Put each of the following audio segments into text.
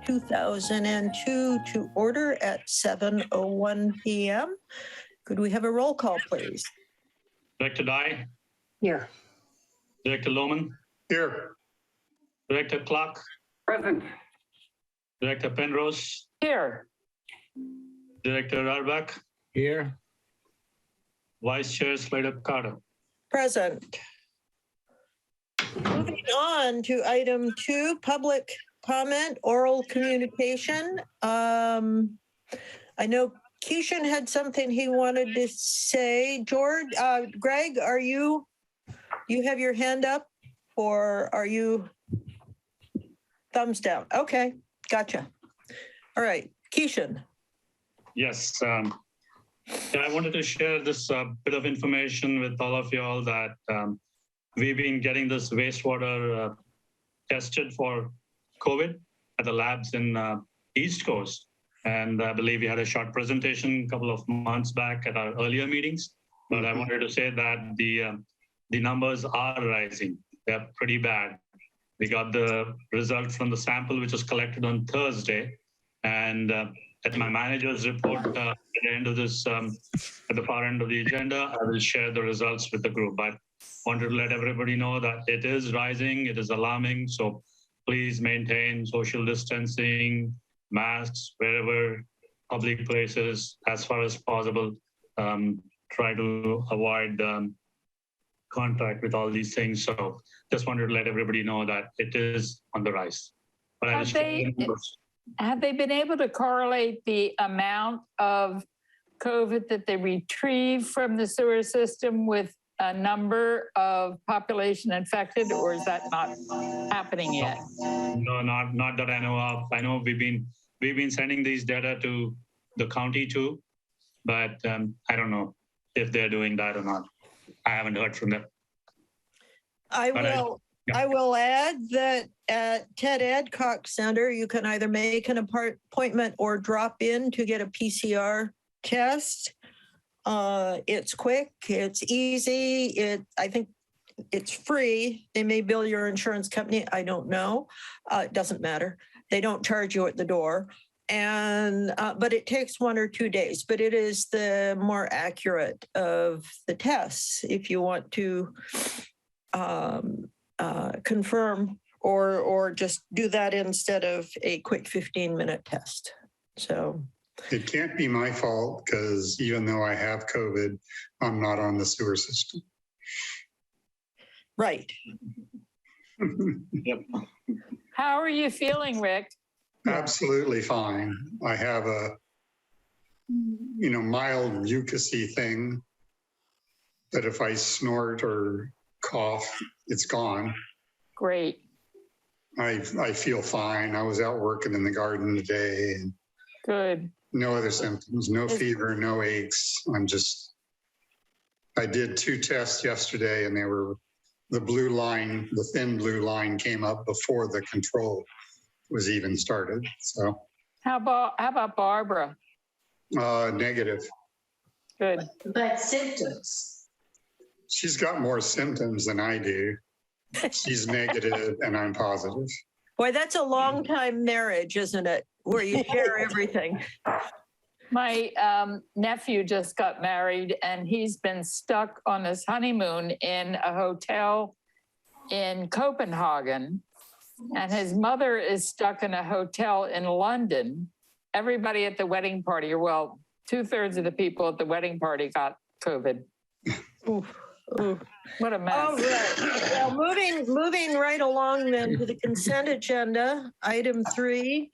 2002 to order at 7:01 p.m. Could we have a roll call, please? Director Dye. Here. Director Lohman. Here. Director Clark. Present. Director Penrose. Here. Director Arbach. Here. Vice Chair Slater Carter. Present. Moving on to item 2, public comment, oral communication. I know Keishan had something he wanted to say. George, Greg, you have your hand up, or are you thumbs down? Okay, gotcha. All right, Keishan. Yes. I wanted to share this bit of information with all of y'all that we've been getting this wastewater tested for COVID at the labs in East Coast. And I believe we had a short presentation a couple of months back at our earlier meetings. But I wanted to say that the numbers are rising. They're pretty bad. We got the result from the sample, which was collected on Thursday. And at my manager's report at the end of this, at the far end of the agenda, I will share the results with the group. But wanted to let everybody know that it is rising, it is alarming. So please maintain social distancing, masks, wherever public places, as far as possible. Try to avoid contact with all these things. So just wanted to let everybody know that it is on the rise. But Have they been able to correlate the amount of COVID that they retrieve from the sewer system with a number of population infected, or is that not happening yet? No, not that I know of. I know we've been sending these data to the county too, but I don't know if they're doing that or not. I haven't heard from them. I will add that at Ted Adcock Center, you can either make an appointment or drop in to get a PCR test. It's quick, it's easy. I think it's free. They may bill your insurance company. I don't know. It doesn't matter. They don't charge you at the door. And but it takes 1 or 2 days. But it is the more accurate of the tests if you want to confirm or just do that instead of a quick 15-minute test. So it can't be my fault because even though I have COVID, I'm not on the sewer system. Right. Yep. How are you feeling, Rick? Absolutely fine. I have a, mild mucusy thing that if I snort or cough, it's gone. Great. I feel fine. I was out working in the garden today. And good. No other symptoms, no fever, no aches. I did 2 tests yesterday and they were the blue line, the thin blue line came up before the control was even started. So how about Barbara? Negative. Good. But symptoms. She's got more symptoms than I do. She's negative and I'm positive. Boy, that's a long time marriage, isn't it? Where you share everything. My nephew just got married and he's been stuck on his honeymoon in a hotel in Copenhagen. And his mother is stuck in a hotel in London. Everybody at the wedding party, or well, 2/3 of the people at the wedding party got COVID. Oof. Ooh. What a mess. All right. Well, moving right along then to the consent agenda, item 3,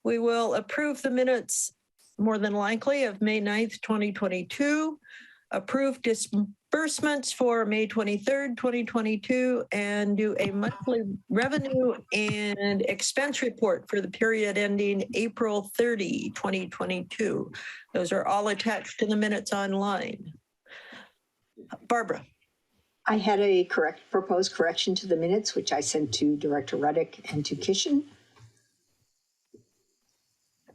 we will approve the minutes more than likely of May 9th, 2022, approve disbursements for May 23rd, 2022, and do a monthly revenue and expense report for the period ending April 30, 2022. Those are all attached to the minutes online. Barbara. I had a proposed correction to the minutes, which I sent to Director Ruddick and to Kishan.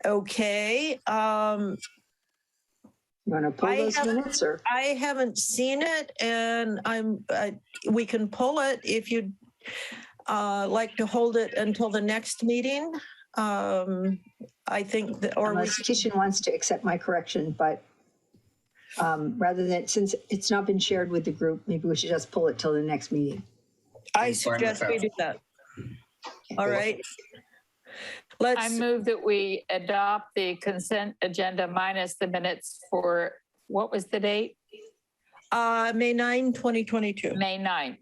Okay. You want to pull those minutes, or? I haven't seen it, and we can pull it if you'd like to hold it until the next meeting. I think that, or we, Unless Tishan wants to accept my correction, but rather than, since it's not been shared with the group, maybe we should just pull it till the next meeting. I I'm fine with suggest we that. do that. All right. Let's. I move that we adopt the consent agenda minus the minutes for, what was the date? May 9, 2022. May 9th.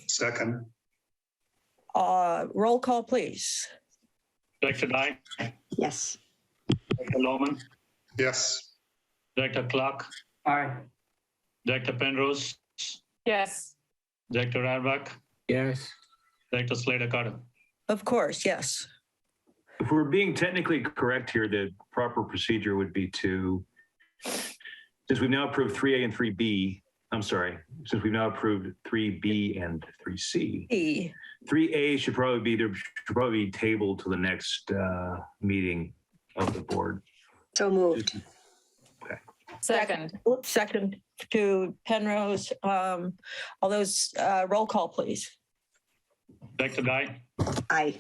Second, Roll call, please. Director Dye, Yes. Director Lohman, yes. Director Clark, Aye. Director Penrose, Yes. Director Arbach, Yes. Director Slater Carter. Of course, yes. If we're being technically correct here, the proper procedure would be to, since we've now approved 3A and 3B, I'm sorry, since we've now approved 3B and 3C, E. 3A should probably be tabled to the next meeting of the board. So moved. Second. Oops, second to Penrose. All those, roll call, please. Director Dye, Aye.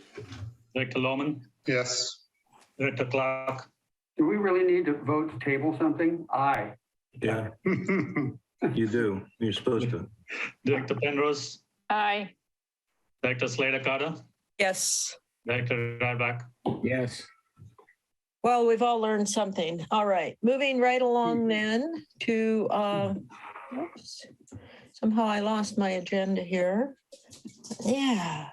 Director Lohman, Yes. Director Clark, Do we really need to vote to table something? Aye. Yeah, you do. You're supposed to. Director Penrose, Aye. Director Slater Carter, Yes. Director Arbach. Yes. Well, we've all learned something. All right, moving right along then to, oops, somehow I lost my agenda here. Yeah,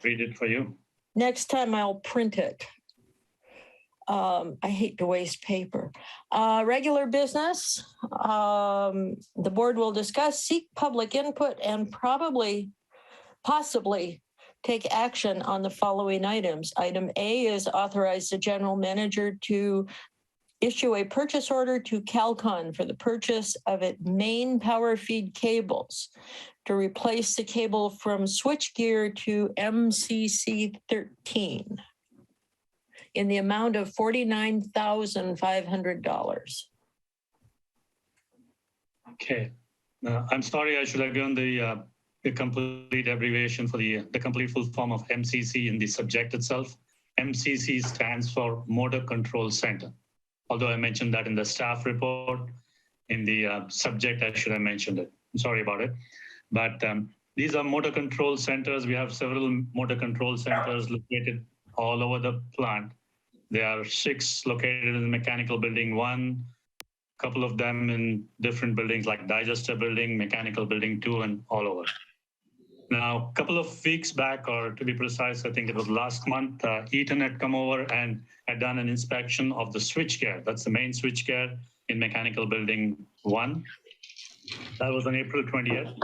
Read it for you. next time I'll print it. I hate to waste paper. Regular business, the board will discuss, seek public input, and possibly take action on the following items. Item A is authorize the general manager to issue a purchase order to Calcon for the purchase of its main power feed cables to replace the cable from switchgear to MCC 13 in the amount of $49,500. Okay. I'm sorry, I should have given the complete abbreviation for the complete full form of MCC in the subject itself. MCC stands for Motor Control Center. Although I mentioned that in the staff report, in the subject, I should have mentioned it. I'm sorry about it. But these are motor control centers. We have several motor control centers located all over the plant. There are 6 located in the mechanical building 1, a couple of them in different buildings like digester building, mechanical building 2, and all over. Now, a couple of weeks back, or to be precise, I think it was last month, Eaton had come over and had done an inspection of the switchgear. That's the main switchgear in mechanical building 1. That was on April 20th.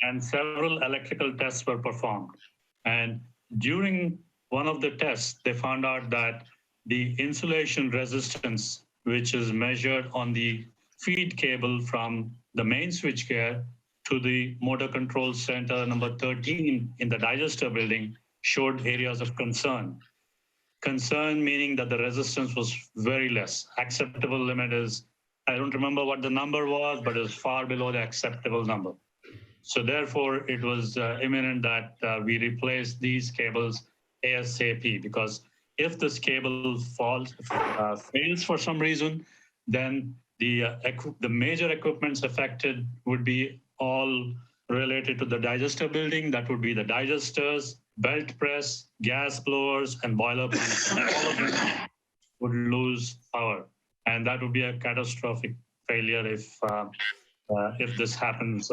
And several electrical tests were performed. And during one of the tests, they found out that the insulation resistance, which is measured on the feed cable from the main switchgear to the motor control center number 13 in the digester building, showed areas of concern. Concern meaning that the resistance was very less. Acceptable limit is, I don't remember what the number was, but it was far below the acceptable number. So therefore, it was imminent that we replace these cables ASAP, because if this cable fails for some reason, then the major equipments affected would be all related to the digester building. That would be the digesters, belt press, gas blowers, and boiler pumps. All of them would lose power, and that would be a catastrophic failure if this happens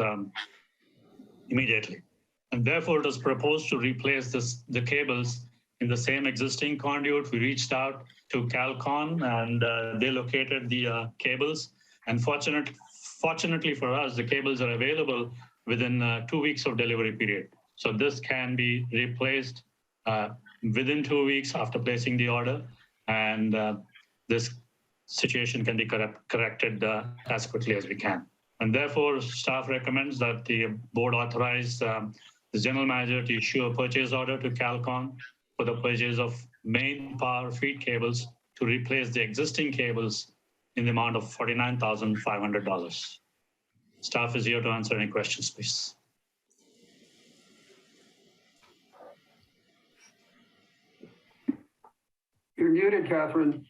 immediately. And therefore, it was proposed to replace the cables in the same existing conduit. We reached out to Calcon, and they located the cables. And fortunately for us, the cables are available within 2 weeks of delivery period. So this can be replaced within 2 weeks after placing the order, and this situation can be corrected as quickly as we can. And therefore, staff recommends that the board authorize the general manager to issue a purchase order to Calcon for the purchase of main power feed cables to replace the existing cables in the amount of $49,500. Staff is here to answer any questions, please. You're muted, Catherine.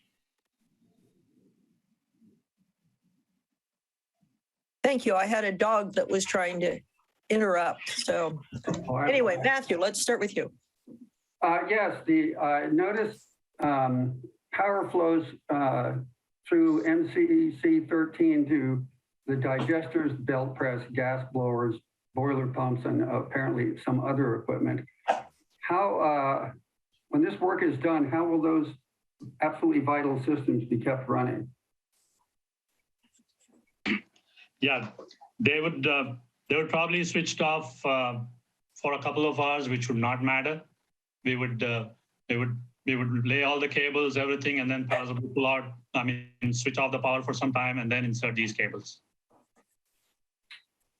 Thank you. I had a dog that was trying to interrupt. So anyway, Matthew, let's start with you. Yes, the notice power flows through MCC 13 to the digesters, belt press, gas blowers, boiler pumps, and apparently some other equipment. How, when this work is done, how will those absolutely vital systems be kept running? Yeah, they would probably switched off for a couple of hours, which would not matter. We would lay all the cables, everything, and then possibly pull out, switch off the power for some time and then insert these cables.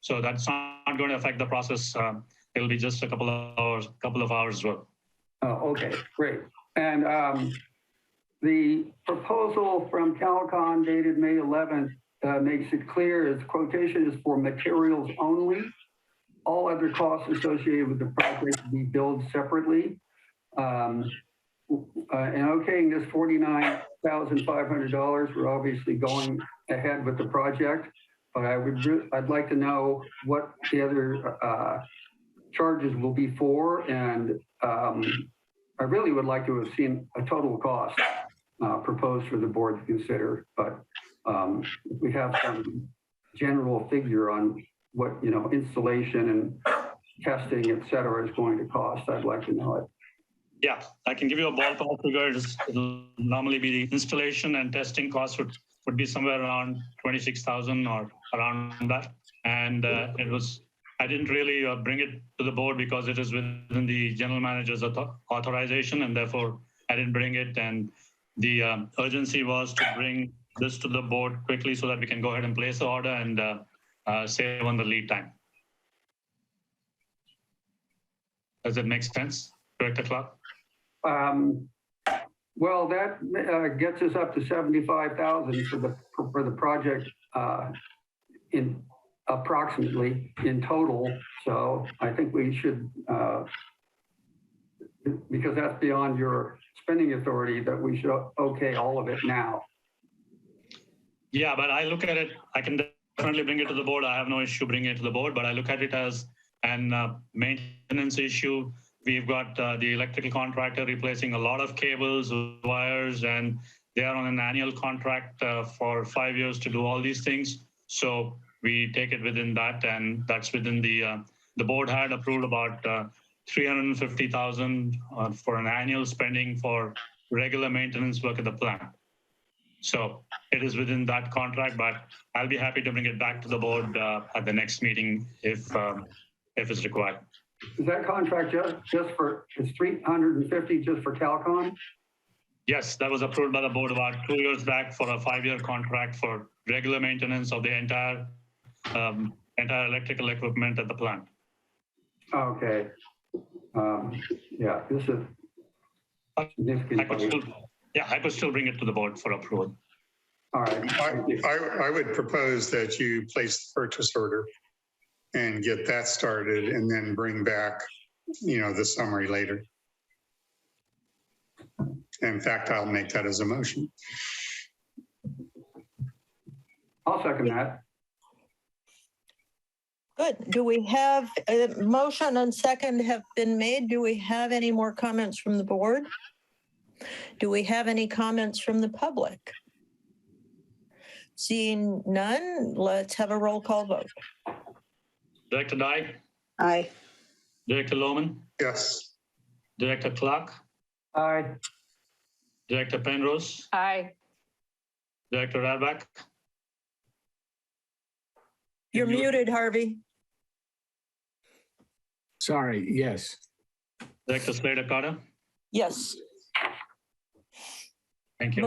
So that's not going to affect the process. It'll be just a couple of hours work. Oh, okay, great. And the proposal from Calcon dated May 11th makes it clear its quotation is for materials only. All other costs associated with the project will be billed separately. And okaying this $49,500, we're obviously going ahead with the project, but I'd like to know what the other charges will be for, and I really would like to have seen a total cost proposed for the board to consider, but if we have some general figure on what, installation and testing, et cetera, is going to cost, I'd like to know it. Yeah, I can give you a ballpark figure. It'll normally be the installation and testing costs would be somewhere around 26,000 or around that. And I didn't really bring it to the board because it is within the general manager's authorization, and therefore I didn't bring it. And the urgency was to bring this to the board quickly so that we can go ahead and place the order and save on the lead time. Does it make sense, Director Clark? Well, that gets us up to 75,000 for the project in approximately in total. So I think we should, because that's beyond your spending authority, that we should okay all of it now. Yeah, but I look at it, I can definitely bring it to the board. I have no issue bringing it to the board, but I look at it as an maintenance issue. We've got the electrical contractor replacing a lot of cables, wires, and they are on an annual contract for 5 years to do all these things. So we take it within that, and that's within the board had approved about 350,000 for an annual spending for regular maintenance work at the plant. So it is within that contract, but I'll be happy to bring it back to the board at the next meeting if it's required. Is that contract just for, it's 350 just for Calcon? Yes, that was approved by the board about 2 years back for a 5-year contract for regular maintenance of the entire electrical equipment at the plant. Okay. Yeah, this is significant. I could still bring it to the board for approval. All right. I would propose that you place the purchase order and get that started and then bring back, the summary later. In fact, I'll make that as a motion. I'll second that. Good. Do we have a motion and second have been made? Do we have any more comments from the board? Do we have any comments from the public? Seeing none, let's have a roll call vote. Director Dye? Aye. Director Lohman? Yes. Director Clark? Aye. Director Penrose? Aye. Director Radback? You're muted, Harvey. Sorry, yes. Director Slater-Carter? Yes. Thank you.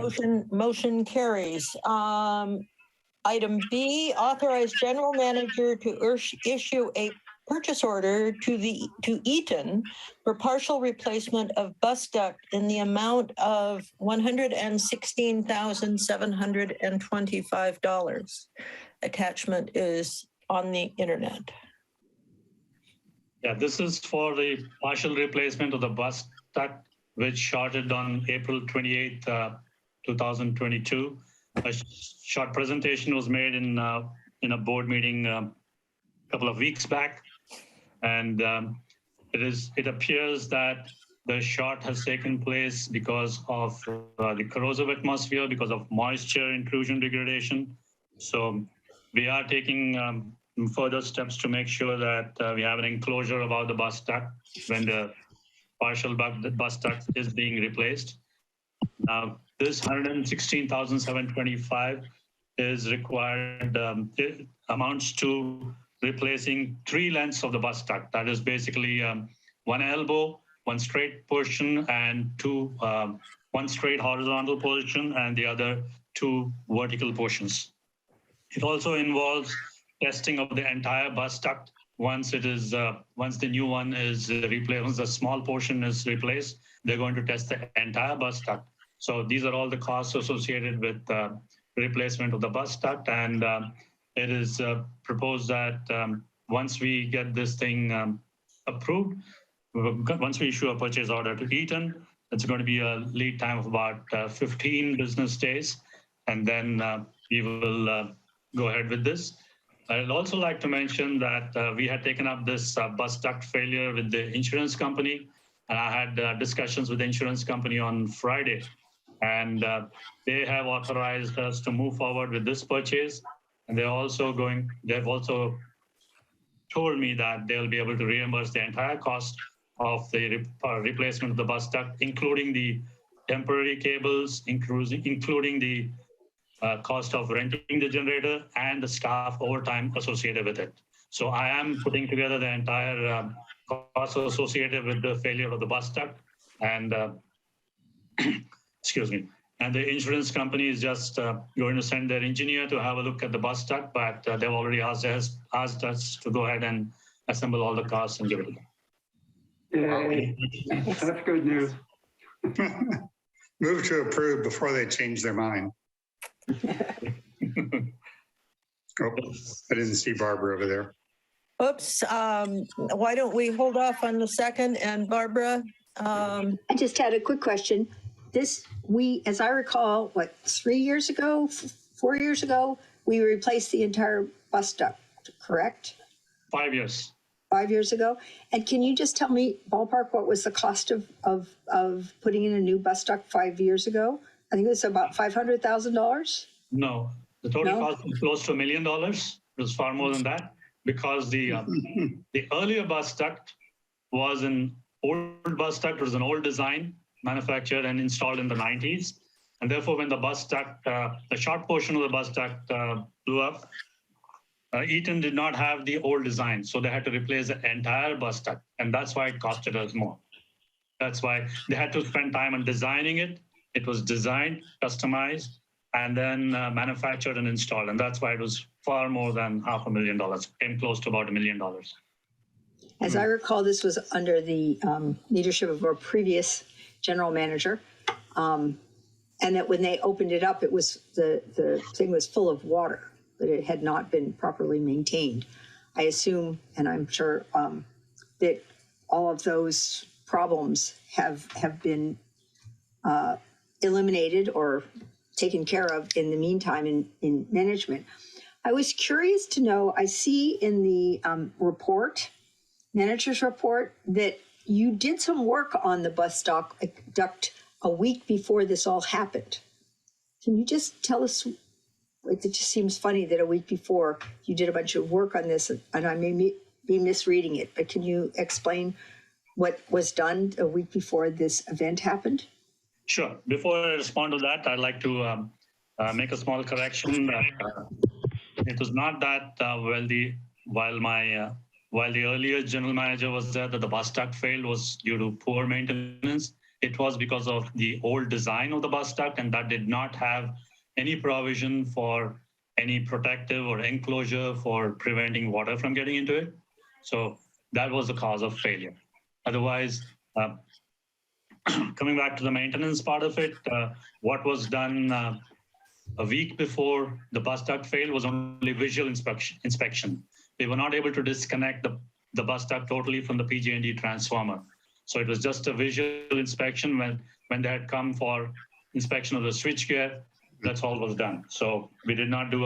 Motion carries. Item B, authorize general manager to issue a purchase order to Eaton for partial replacement of bus duct in the amount of $116,725. Attachment is on the internet. Yeah, this is for the partial replacement of the bus duct which started on April 28th, 2022. A short presentation was made in a board meeting a couple of weeks back, and it appears that the short has taken place because of the corrosive atmosphere, because of moisture intrusion degradation. So we are taking further steps to make sure that we have an enclosure about the bus duct when the partial bus duct is being replaced. Now, this 116,725 is required, it amounts to replacing 3 lengths of the bus duct. That is basically one elbow, one straight portion, and one straight horizontal portion, and the other 2 vertical portions. It also involves testing of the entire bus duct. Once the new one is replaced, once the small portion is replaced, they're going to test the entire bus duct. So these are all the costs associated with replacement of the bus duct, and it is proposed that once we get this thing approved, once we issue a purchase order to Eaton, it's going to be a lead time of about 15 business days, and then we will go ahead with this. I'd also like to mention that we had taken up this bus duct failure with the insurance company, and I had discussions with the insurance company on Friday, and they have authorized us to move forward with this purchase, and they've also told me that they'll be able to reimburse the entire cost of the replacement of the bus duct, including the temporary cables, including the cost of renting the generator and the staff overtime associated with it. So I am putting together the entire cost associated with the failure of the bus duct, and excuse me. And the insurance company is just going to send their engineer to have a look at the bus duct, but they've already asked us to go ahead and assemble all the cars and give it to them. Yay, that's good news. Move to approve before they change their mind. Oh, I didn't see Barbara over there. Oops, why don't we hold off on the second, and Barbara? I just had a quick question. As I recall, 3 years ago, 4 years ago, we replaced the entire bus duct, correct? 5 years. 5 years ago. And can you just tell me ballpark what was the cost of putting in a new bus duct 5 years ago? I think it was about $500,000. No, the total cost was close to $1 million. It was far more than that, because the earlier bus duct was an old bus duct. It was an old design, manufactured and installed in the 90s. And therefore, when the bus duct, the short portion of the bus duct blew up, Eaton did not have the old design. So they had to replace the entire bus duct. And that's why it costed us more. That's why they had to spend time on designing it. It was designed, customized, and then manufactured and installed. And that's why it was far more than $500,000. Came close to about $1 million. As I recall, this was under the leadership of our previous general manager. And that when they opened it up, it was the thing was full of water, that it had not been properly maintained. I assume, and I'm sure that all of those problems have been eliminated or taken care of in the meantime in management. I was curious to know, I see in the manager's report, that you did some work on the bus duct a week before this all happened. Can you just tell us, it just seems funny that a week before you did a bunch of work on this, and I may be misreading it, but can you explain what was done a week before this event happened? Sure. Before I respond to that, I'd like to make a small correction. That it was not that while the earlier general manager was there, that the bus duct failed was due to poor maintenance. It was because of the old design of the bus duct, and that did not have any provision for any protective or enclosure for preventing water from getting into it. So that was the cause of failure. Otherwise, coming back to the maintenance part of it, what was done a week before the bus duct failed was only visual inspection. We were not able to disconnect the bus duct totally from the PG&E transformer. So it was just a visual inspection when they had come for inspection of the switchgear. That's all was done. So we did not do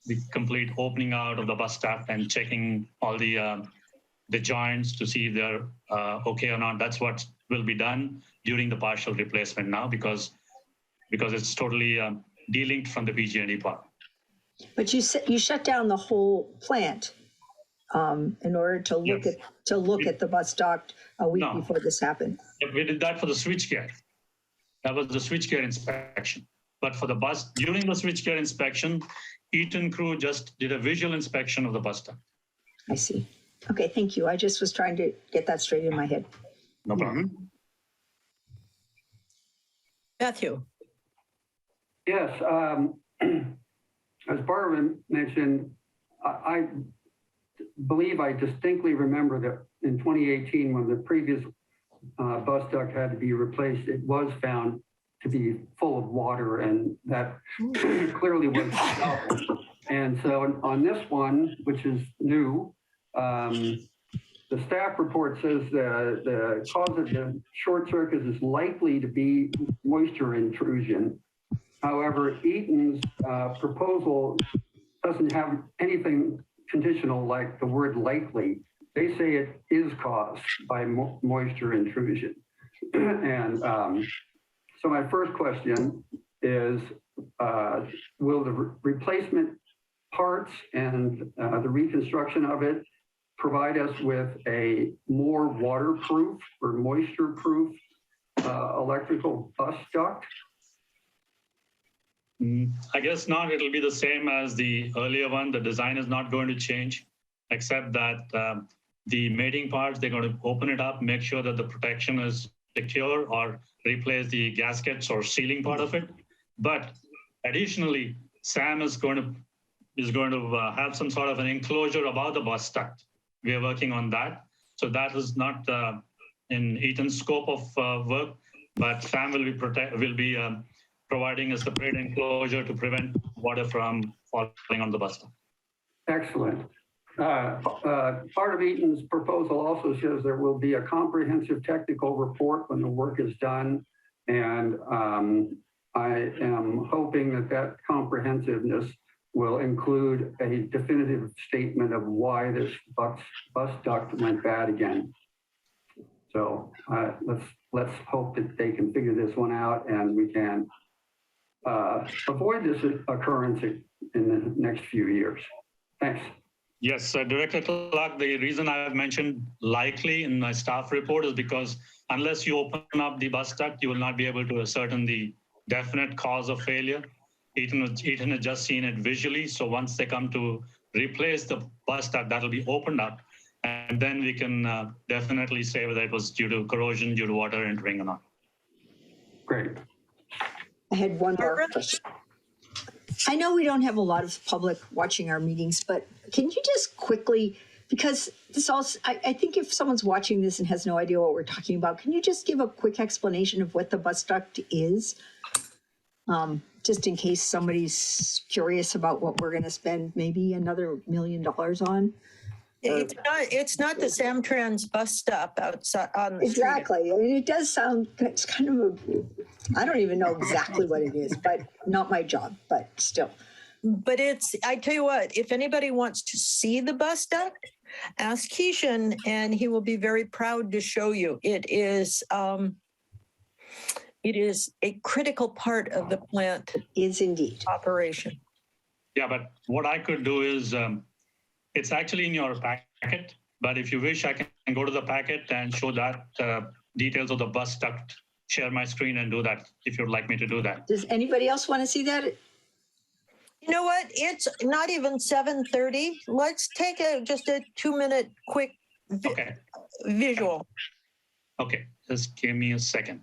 the complete opening out of the bus duct and checking all the joints to see if they're okay or not. That's what will be done during the partial replacement now because it's totally delinked from the PG&E part. But you shut down the whole plant in order to look at the bus duct a week before this happened. We did that for the switchgear. That was the switchgear inspection. But for the bus, during the switchgear inspection, Eaton crew just did a visual inspection of the bus duct. I see. Okay, thank you. I just was trying to get that straight in my head. No problem. Matthew. Yes, as Barbara mentioned, I believe I distinctly remember that in 2018, when the previous bus duct had to be replaced, it was found to be full of water, and that clearly was helpful. And so on this one, which is new, the staff report says the cause of the short circuit is likely to be moisture intrusion. However, Eaton's proposal doesn't have anything conditional like the word likely. They say it is caused by moisture intrusion. And so my first question is, will the replacement parts and the reconstruction of it provide us with a more waterproof or moisture-proof electrical bus duct? I guess not. It'll be the same as the earlier one. The design is not going to change, except that the mating parts, they're going to open it up, make sure that the protection is secure, or replace the gaskets or sealing part of it. But additionally, Sam is going to have some sort of an enclosure above the bus duct. We are working on that. So that is not in Eaton's scope of work, but Sam will be providing a separate enclosure to prevent water from falling on the bus duct. Excellent. Part of Eaton's proposal also shows there will be a comprehensive technical report when the work is done. And I am hoping that comprehensiveness will include a definitive statement of why this bus duct went bad again. So let's hope that they can figure this one out and we can avoid this occurrence in the next few years. Thanks. Yes, Director Clark, the reason I've mentioned likely in my staff report is because unless you open up the bus duct, you will not be able to ascertain the definite cause of failure. Eaton has just seen it visually. So once they come to replace the bus duct, that'll be opened up. And then we can definitely say whether it was due to corrosion, due to water entering or not. Great. I had one more question. I know we don't have a lot of public watching our meetings, but can you just quickly, because this also, I think if someone's watching this and has no idea what we're talking about, can you just give a quick explanation of what the bus duct is? Just in case somebody's curious about what we're going to spend maybe another $1 million on. It's not the Samtrans bus stop outside on the street. Exactly. I mean, it does sound, it's kind of I don't even know exactly what it is, but not my job, but still. But I tell you what, if anybody wants to see the bus duct, ask Keishan and he will be very proud to show you. It is a critical part of the plant. It is indeed. Operation. Yeah, but what I could do is, it's actually in your packet, but if you wish, I can go to the packet and show that details of the bus duct, share my screen and do that if you'd like me to do that. Does anybody else want to see that? You know what? It's not even 7:30. Let's take just a 2-minute quick visual. Okay, just give me a second.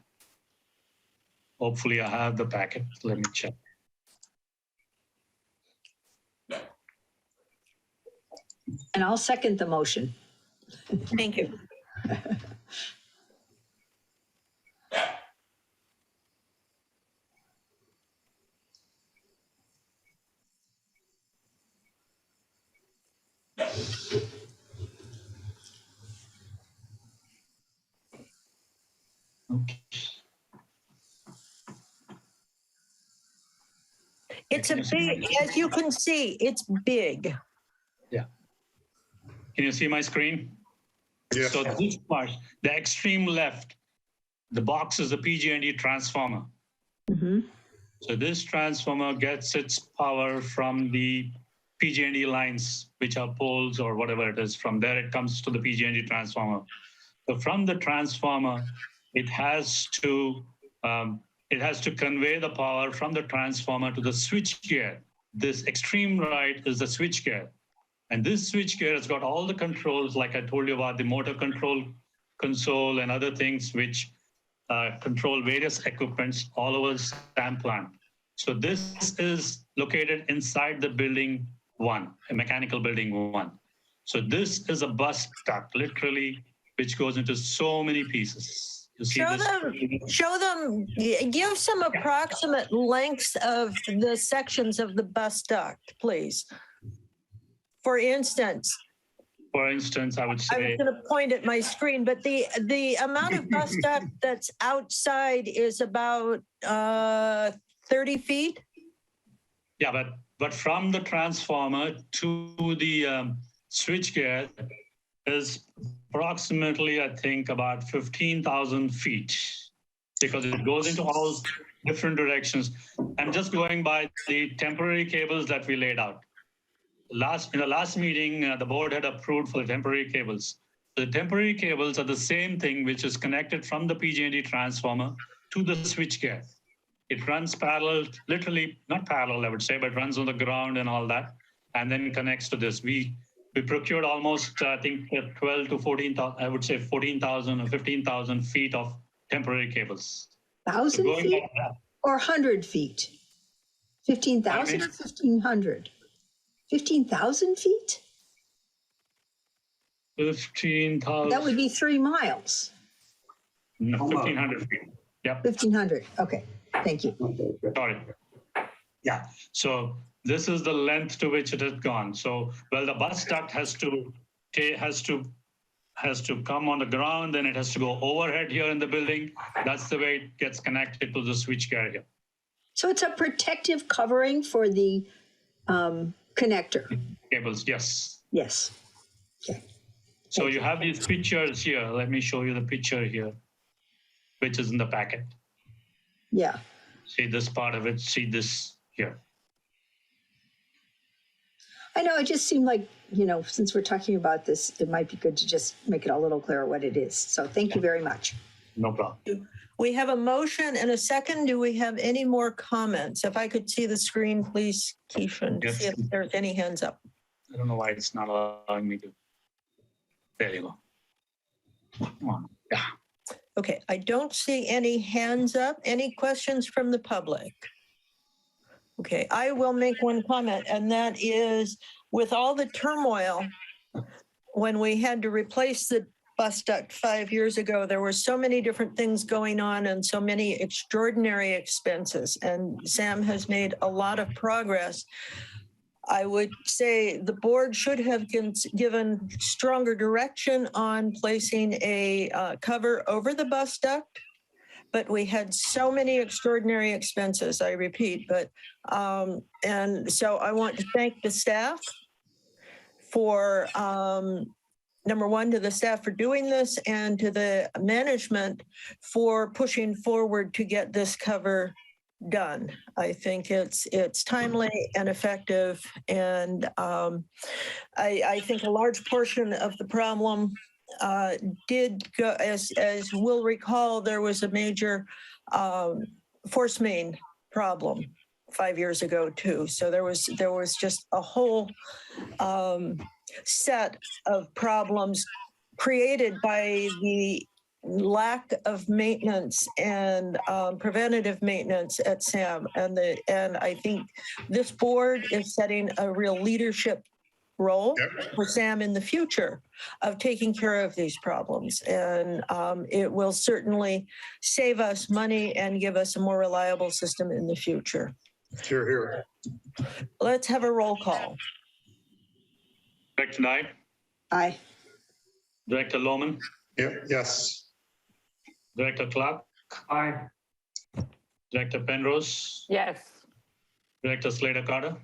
Hopefully I have the packet. Let me check. And I'll second the motion. Thank you. It's a big, as you can see, it's big. Yeah. Can you see my screen? Yes. So this part, the extreme left, the box is a PG&E transformer. Mhm. So this transformer gets its power from the PG&E lines, which are poles or whatever it is. From there, it comes to the PG&E transformer. So from the transformer, it has to convey the power from the transformer to the switchgear. This extreme right is the switchgear. And this switchgear has got all the controls, like I told you about the motor control console and other things which control various equipments all over the SAM plant. So this is located inside the building 1, a mechanical building 1. So this is a bus duct, literally, which goes into so many pieces. You see Show them, give some approximate lengths of the sections of the bus duct, please. For instance, I would I was say, going to point at my screen, but the amount of bus duct that's outside is about 30 feet. yeah, but from the transformer to the switchgear is approximately, I think, about 15,000 feet, because it goes into all different directions. I'm just going by the temporary cables that we laid out. In the last meeting, the board had approved for the temporary cables. The temporary cables are the same thing, which is connected from the PG&E transformer to the switchgear. It runs parallel, literally not parallel, I would say, but runs on the ground and all that, and then connects to this. We procured almost, I think, 12 to 14,000, I would say 14,000 or 15,000 feet of temporary cables. 1,000 feet or 100 feet? 15,000 or 1,500? 15,000 feet? 15,000. That would be 3 miles. No, 1,500 feet. Yep. 1,500. Okay. Thank you. Sorry. Yeah. So this is the length to which it has gone. So, well, the bus duct has to come on the ground, then it has to go overhead here in the building. That's the way it gets connected to the switchgear here. So it's a protective covering for the connector. Cables, yes. Yes. Okay. So you have these pictures here. Let me show you the picture here, which is in the packet. Yeah. See this part of it, see this here. I know, it just seemed like, since we're talking about this, it might be good to just make it a little clearer what it is. So thank you very much. No problem. We have a motion and a second. Do we have any more comments? If I could see the screen, please, Keishan, to see if there's any hands up. I don't know why it's not allowing me to. There you go. Come on. Yeah. Okay, I don't see any hands up. Any questions from the public? Okay, I will make one comment, and that is, with all the turmoil, when we had to replace the bus duct 5 years ago, there were so many different things going on and so many extraordinary expenses, and Sam has made a lot of progress. I would say the board should have given stronger direction on placing a cover over the bus duct, but we had so many extraordinary expenses, I repeat. But and so I want to thank the staff for number one, to the staff for doing this, and to the management for pushing forward to get this cover done. I think it's timely and effective, and I think a large portion of the problem did go, as we'll recall, there was a major force main problem 5 years ago too. So there was just a whole set of problems created by the lack of maintenance and preventative maintenance at SAM, and I think this board is setting a real leadership role for SAM in the future of taking care of these problems, and it will certainly save us money and give us a more reliable system in the future. Sure, here. Let's have a roll call. Director Nye? Aye. Director Lohman? Yeah, yes. Director Clark? Aye. Director Penrose, Yes. Director Slater Carter.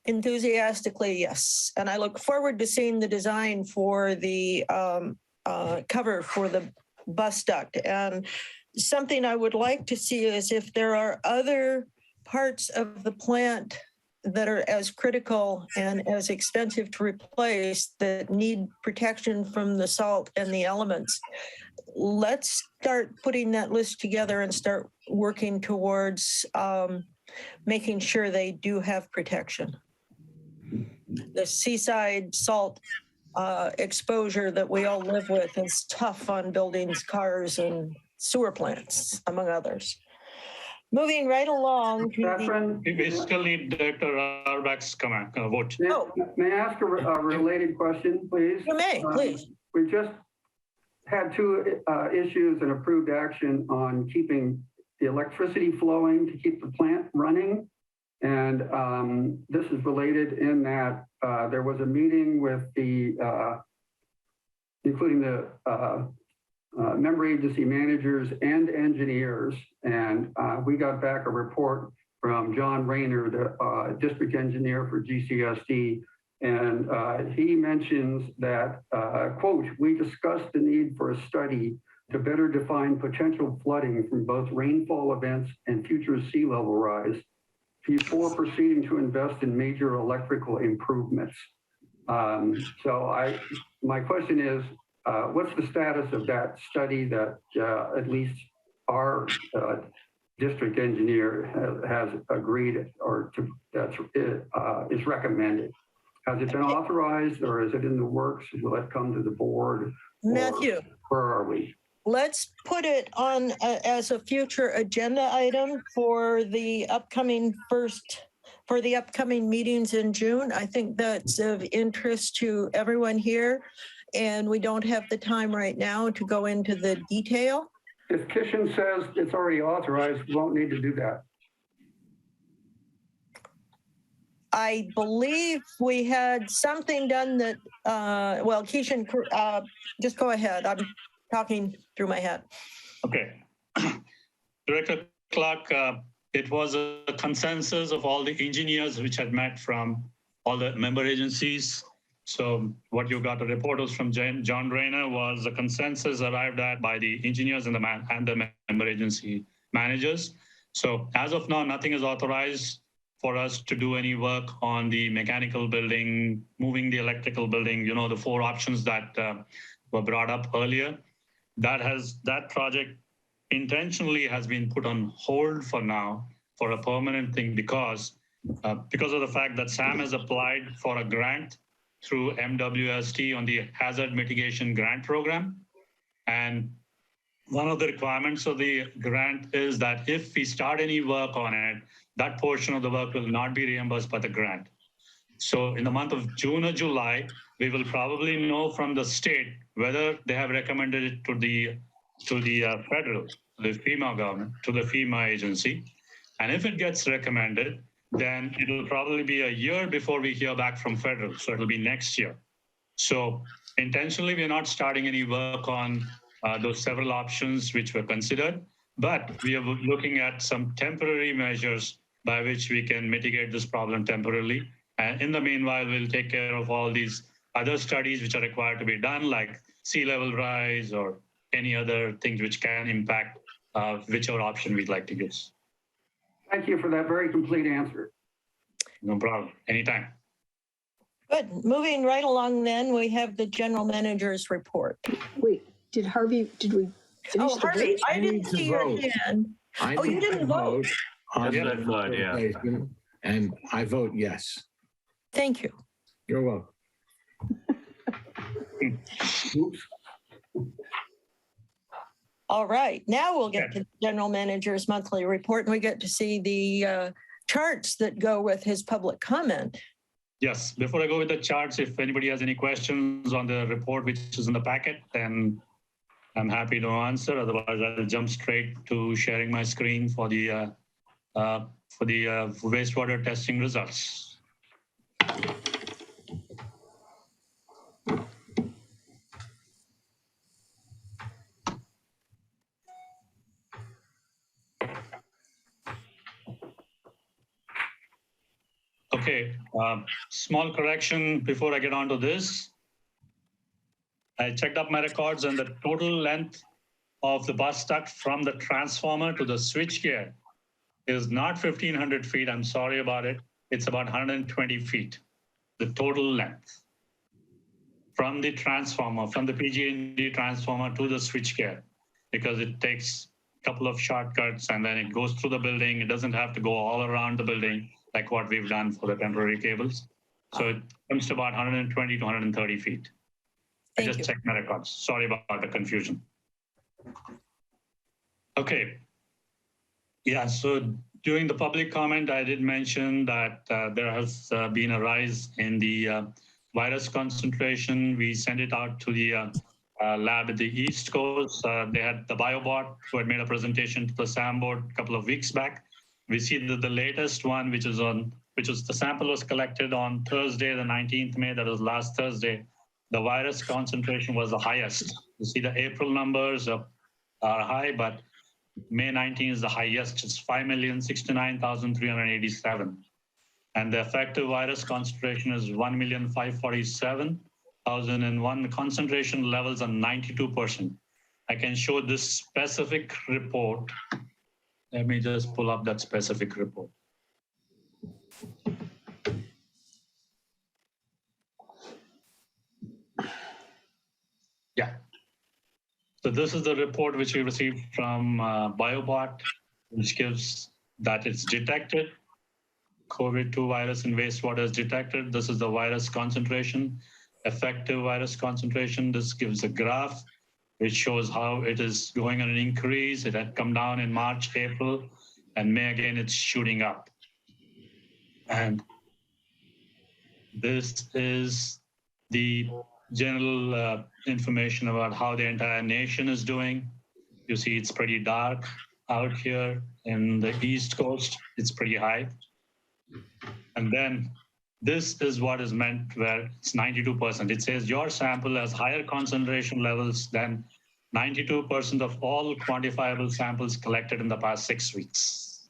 Enthusiastically, yes. And I look forward to seeing the design for the cover for the bus duct. And something I would like to see is if there are other parts of the plant that are as critical and as expensive to replace that need protection from the salt and the elements. Let's start putting that list together and start working towards making sure they do have protection. The seaside salt exposure that we all live with is tough on buildings, cars, and sewer plants, among others. Moving right along to Catherine, We still need Director Arbach's comment, vote. may I ask a related question, please? You may, please. We just had two issues and approved action on keeping the electricity flowing to keep the plant running. And this is related in that there was a meeting with the, including the member agency managers and engineers. And we got back a report from John Rayner, the district engineer for GCSD. And he mentions that, quote, we discussed the need for a study to better define potential flooding from both rainfall events and future sea level rise before proceeding to invest in major electrical improvements. My question is, what's the status of that study that at least our district engineer has agreed or is recommended? Has it been authorized or is it in the works? Will it come to the board? Matthew, where are we? let's put it on as a future agenda item for the upcoming meetings in June. I think that's of interest to everyone here. And we don't have the time right now to go into the detail. If Kishan says it's already authorized, we won't need to do that. I believe we had something done that, well, Keishan, just go ahead. I'm talking through my head. Okay. Director Clark, it was a consensus of all the engineers which had met from all the member agencies. So what you got a report was from John Rayner was a consensus arrived at by the engineers and the member agency managers. So as of now, nothing is authorized for us to do any work on the mechanical building, moving the electrical building, you know, the four options that were brought up earlier. That project intentionally has been put on hold for now for a permanent thing because of the fact that Sam has applied for a grant through MWST on the Hazard Mitigation Grant Program. And one of the requirements of the grant is that if we start any work on it, that portion of the work will not be reimbursed by the grant. So in the month of June or July, we will probably know from the state whether they have recommended it to the federal, the FEMA government, to the FEMA agency. And if it gets recommended, then it will probably be a year before we hear back from federal. So it'll be next year. So intentionally, we're not starting any work on those several options which were considered, but we are looking at some temporary measures by which we can mitigate this problem temporarily. And in the meanwhile, we'll take care of all these other studies which are required to be done, like sea level rise or any other things which can impact whichever option we'd like to use. Thank you for that very complete answer. No problem. Anytime. Good. Moving right along then, we have the general manager's report. Wait, did we finish Oh, the Harvey, vote? I didn't need to see your vote. hand. Oh, you didn't vote. On That's what I thought, yeah. replacement, and I vote yes. Thank you. You're welcome. Oops. All right, now we'll get to the general manager's monthly report and we get to see the charts that go with his public comment. Yes, before I go with the charts, if anybody has any questions on the report which is in the packet, then I'm happy to answer. Otherwise, I'll jump straight to sharing my screen for the wastewater testing results. Okay, small correction before I get on to this. I checked up my records and the total length of the bus duct from the transformer to the switchgear is not 1,500 feet. I'm sorry about it. It's about 120 feet, the total length from the transformer, from the PG&E transformer to the switchgear, because it takes a couple of shortcuts and then it goes through the building. It doesn't have to go all around the building like what we've done for the temporary cables. So it comes to about 120 to 130 feet. I just checked my records. Sorry about the confusion. Okay. Yeah, so during the public comment, I did mention that there has been a rise in the virus concentration. We sent it out to the lab at the East Coast. They had the BioBot who had made a presentation to the SAM board a couple of weeks back. We see that the latest one, which was the sample was collected on Thursday, the 19th May, that was last Thursday. The virus concentration was the highest. You see the April numbers are high, but May 19 is the highest. It's 5,069,387. And the effective virus concentration is 1,547,001. The concentration levels are 92%. I can show this specific report. Let me just pull up that specific report. Yeah. So this is the report which we received from BioBot, which gives that it's detected. COVID-2 virus in wastewater is detected. This is the virus concentration, effective virus concentration. This gives a graph which shows how it is going on an increase. It had come down in March, April, and May again, it's shooting up. And this is the general information about how the entire nation is doing. You see it's pretty dark out here in the East Coast. It's pretty high. And then this is what is meant where it's 92%. It says your sample has higher concentration levels than 92% of all quantifiable samples collected in the past 6 weeks.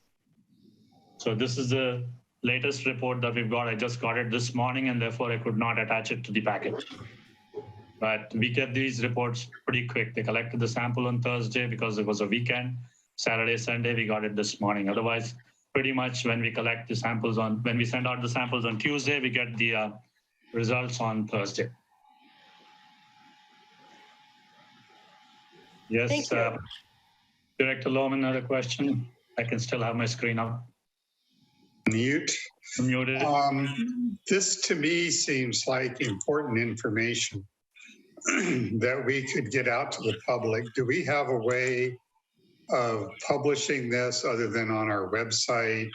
So this is the latest report that we've got. I just got it this morning, and therefore I could not attach it to the packet. But we get these reports pretty quick. They collected the sample on Thursday because it was a weekend. Saturday, Sunday, we got it this morning. Otherwise, pretty much when we collect the samples when we send out the samples on Tuesday, we get the results on Thursday. Yes, Director Lohman had a question. I can still have my screen up. Mute. Muted. This to me seems like important information that we could get out to the public. Do we have a way of publishing this other than on our website?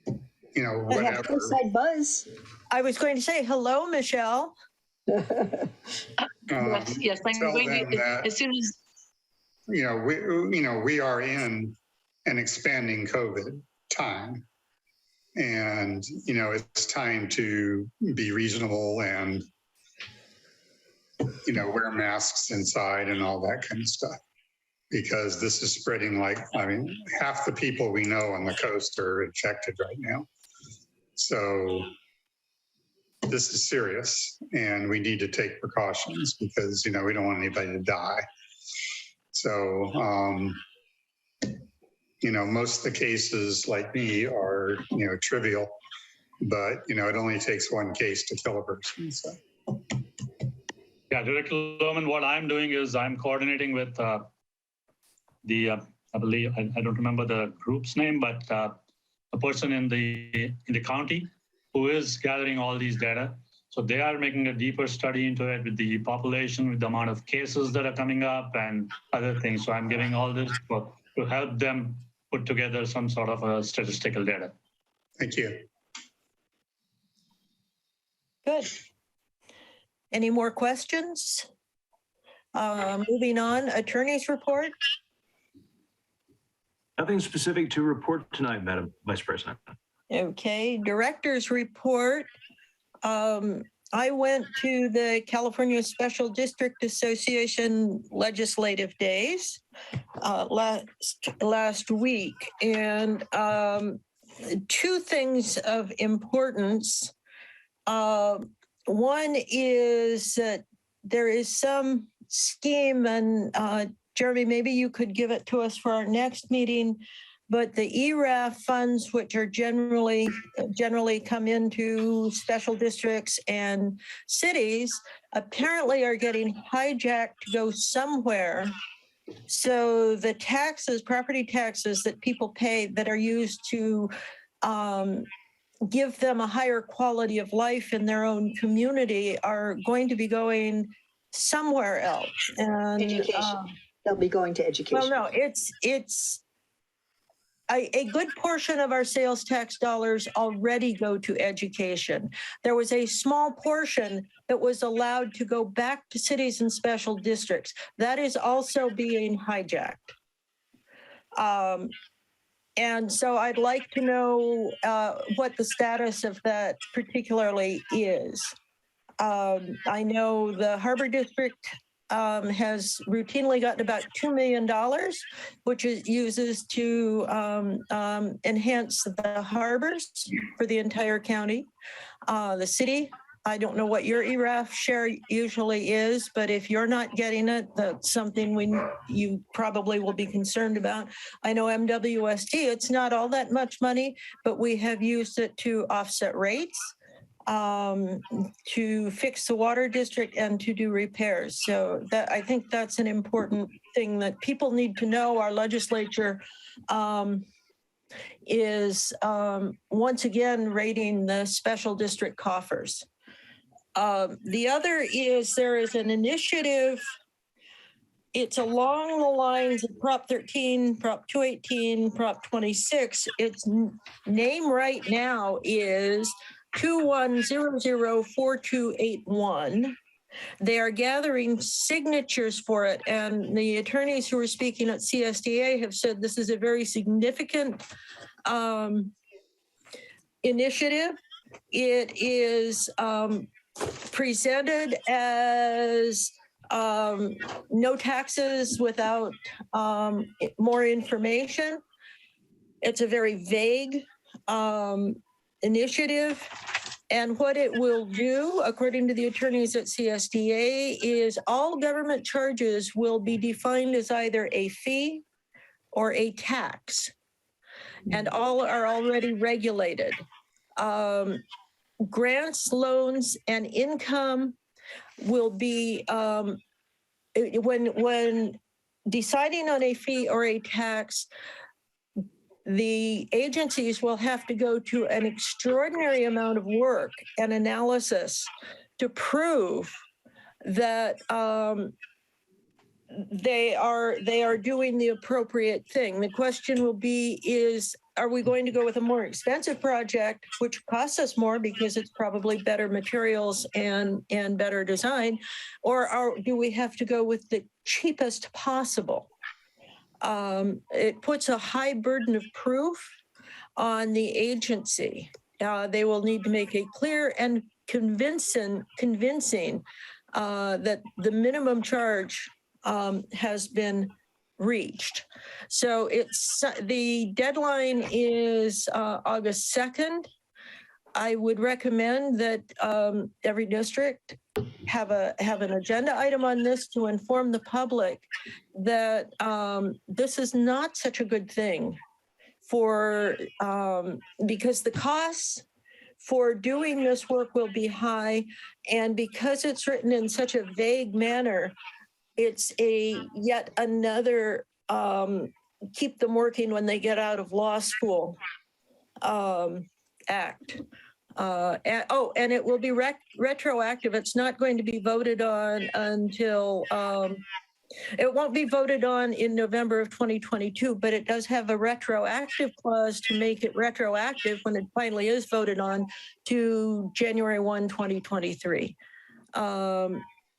Whatever. Midcoastside Buzz. I was going to say, hello, Michelle. Yes, I'm going to, as soon as. We are in an expanding COVID time. And, it's time to be reasonable and, wear masks inside and all that kind of stuff. Because this is spreading half the people we know on the coast are infected right now. So this is serious and we need to take precautions because, we don't want anybody to die. So, most of the cases like me are, trivial, but, it only takes one case to kill a person. So. Yeah, Director Lohman, what I'm doing is I'm coordinating with I believe, I don't remember the group's name, but a person in the county who is gathering all these data. So they are making a deeper study into it with the population, with the amount of cases that are coming up and other things. So I'm giving all this to help them put together some sort of a statistical data. Thank you. Good. Any more questions? Moving on, attorney's report. Nothing specific to report tonight, Madam Vice President. Okay, director's report. I went to the California Special District Association legislative days last week, and two things of importance. One is that there is some scheme, and Jeremy, maybe you could give it to us for our next meeting, but the ERAF funds, which are generally come into special districts and cities, apparently are getting hijacked to go somewhere. So the taxes, property taxes that people pay that are used to give them a higher quality of life in their own community are going to be going somewhere else. And education. They'll be going to education. well, no, it's a good portion of our sales tax dollars already go to education. There was a small portion that was allowed to go back to cities and special districts. That is also being hijacked. And so I'd like to know what the status of that particularly is. I know the Harbor District has routinely gotten about $2 million, which it uses to enhance the harbors for the entire county. The city, I don't know what your ERAF share usually is, but if you're not getting it, that's something you probably will be concerned about. I know MWSD, it's not all that much money, but we have used it to offset rates, to fix the water district, and to do repairs. So that, I think that's an important thing that people need to know. Our legislature is once again raiding the special district coffers. The other is there is an initiative. It's along the lines of Prop 13, Prop 218, Prop 26. Its name right now is 21004281. They are gathering signatures for it, and the attorneys who are speaking at CSDA have said this is a very significant initiative. It is presented as no taxes without more information. It's a very vague initiative. And what it will do, according to the attorneys at CSDA, is all government charges will be defined as either a fee or a tax, and all are already regulated. Grants, loans, and income will be, when deciding on a fee or a tax, the agencies will have to go to an extraordinary amount of work and analysis to prove that they are doing the appropriate thing. The question will be are we going to go with a more expensive project, which costs us more because it's probably better materials and better design, or do we have to go with the cheapest possible? It puts a high burden of proof on the agency. They will need to make a clear and convincing that the minimum charge has been reached. So the deadline is August 2nd. I would recommend that every district have an agenda item on this to inform the public that this is not such a good thing because the costs for doing this work will be high, and because it's written in such a vague manner, it's yet another keep them working when they get out of law school act. And it will be retroactive. It's not going to be voted on until, it won't be voted on in November of 2022, but it does have a retroactive clause to make it retroactive when it finally is voted on to January 1, 2023.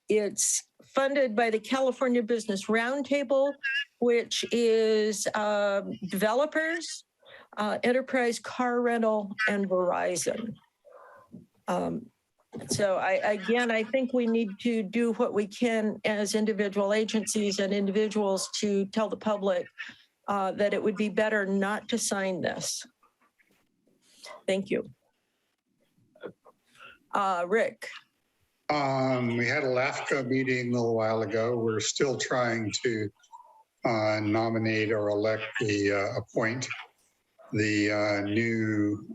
It's funded by the California Business Roundtable, which is developers, enterprise car rental, and Verizon. So I think we need to do what we can as individual agencies and individuals to tell the public that it would be better not to sign this. Thank you. Rick. We had a LAFCO meeting a little while ago. We're still trying to nominate or appoint the new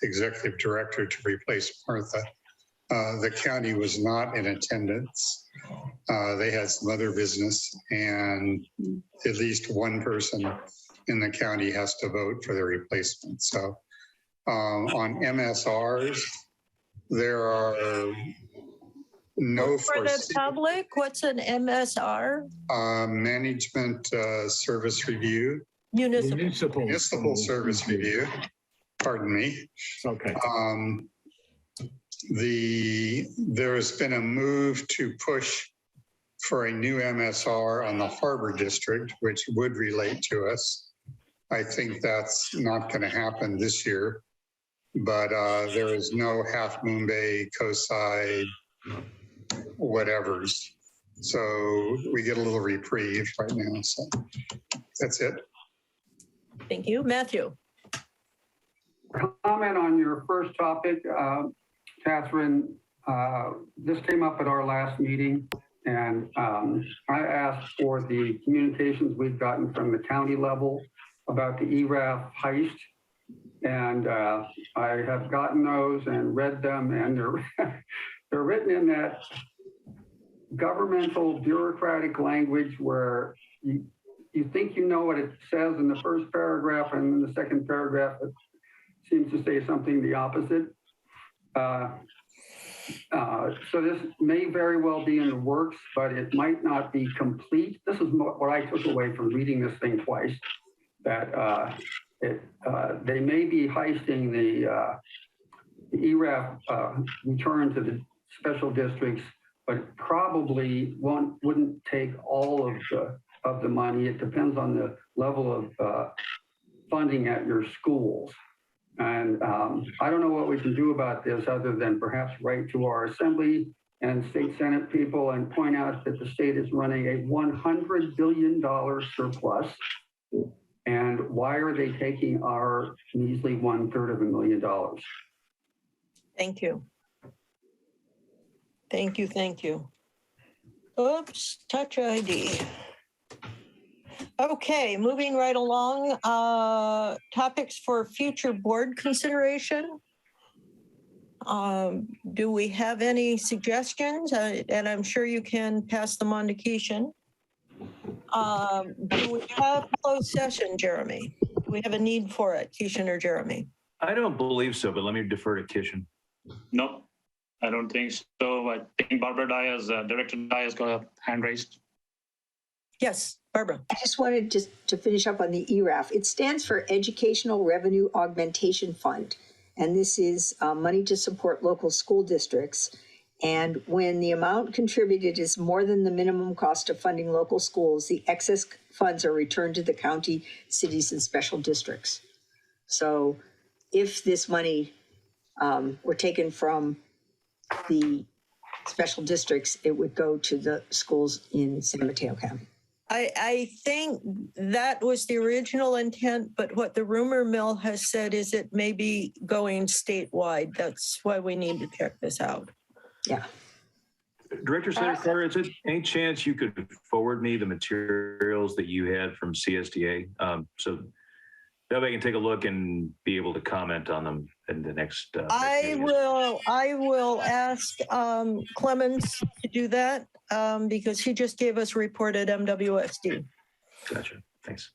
executive director to replace Martha. The county was not in attendance. They had some other business, and at least one person in the county has to vote for the replacement. So on MSRs, there are no for the public. What's an MSR? Management Service Review. Municipal Service Review. Pardon me. Okay. There has been a move to push for a new MSR on the Harbor District, which would relate to us. I think that's not going to happen this year, but there is no Half Moon Bay, Coastside, whatevers. So we get a little reprieve right now. So that's it. Thank you. Matthew. Comment on your first topic, Catherine. This came up at our last meeting, and I asked for the communications we've gotten from the county level about the ERAF heist. And I have gotten those and read them, and they're written in that governmental bureaucratic language where you think you know what it says in the first paragraph, and in the second paragraph it seems to say something the opposite. So this may very well be in the works, but it might not be complete. This is what I took away from reading this thing twice, that they may be heisting the ERAF return to the special districts, but probably wouldn't take all of the money. It depends on the level of funding at your schools. And I don't know what we can do about this other than perhaps write to our assembly and state senate people and point out that the state is running a $100 billion surplus. And why are they taking our measly $1/3 $1 million? Thank you. Thank you. Thank you. Oops, touch ID. Okay, moving right along. Topics for future board consideration. Do we have any suggestions? And I'm sure you can pass them on to Keishan. Do we have closed session, Jeremy? Do we have a need for it, Keishan or Jeremy? I don't believe so, but let me defer to Kishan. No, I don't think so. I think Barbara Director Dye has got a hand raised. Yes, Barbara. I just wanted to finish up on the ERAF. It stands for Educational Revenue Augmentation Fund, and this is money to support local school districts. And when the amount contributed is more than the minimum cost of funding local schools, the excess funds are returned to the county, cities, and special districts. So if this money were taken from the special districts, it would go to the schools in San Mateo County. I think that was the original intent, but what the rumor mill has said is it may be going statewide. That's why we need to check this out. Yeah. Director Senator, is it any chance you could forward me the materials that you had from CSDA? So that way I can take a look and be able to comment on them in the next. I will ask Clemens to do that because he just gave us a report at MWSD. Gotcha. Thanks.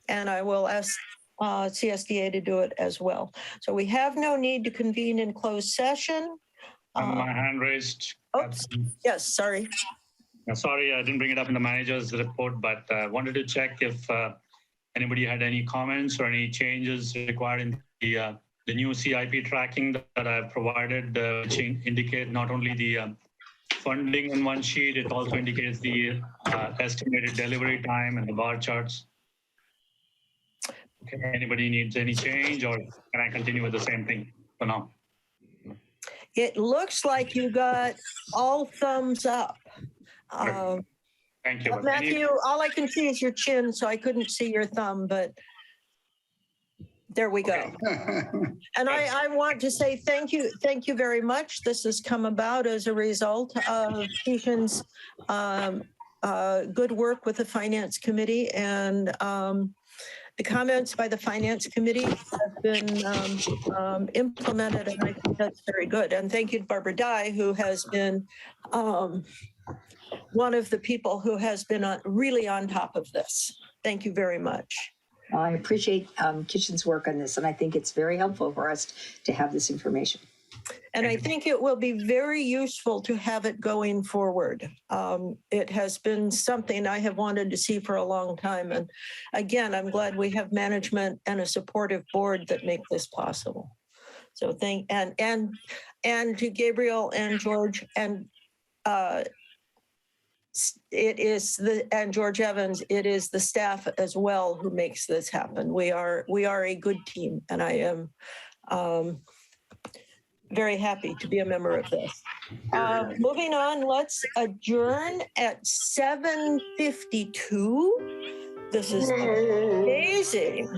And I will ask CSDA to do it as well. So we have no need to convene in closed session. My hand raised. Oops. Yes, sorry. Sorry, I didn't bring it up in the manager's report, but I wanted to check if anybody had any comments or any changes required in the new CIP tracking that I've provided, which indicate not only the funding in one sheet, it also indicates the estimated delivery time and the bar charts. Okay, anybody needs any change, or can I continue with the same thing for now? It looks like you got all thumbs up. Thank you. Matthew, all I can see is your chin, so I couldn't see your thumb, but There we go. And I want to say thank you very much. This has come about as a result of Keishan's good work with the Finance Committee, and the comments by the Finance Committee have been implemented, and I think that's very good. And thank you to Barbara Dye, who has been one of the people who has been really on top of this. Thank you very much. I appreciate Kitchen's work on this, and I think it's very helpful for us to have this information. And I think it will be very useful to have it going forward. It has been something I have wanted to see for a long time. And again, I'm glad we have management and a supportive board that make this possible. So and to Gabriel and George and and George Evans, it is the staff as well who makes this happen. We are a good team, and I am very happy to be a member of this. Moving on, let's adjourn at 7:52. This is amazing.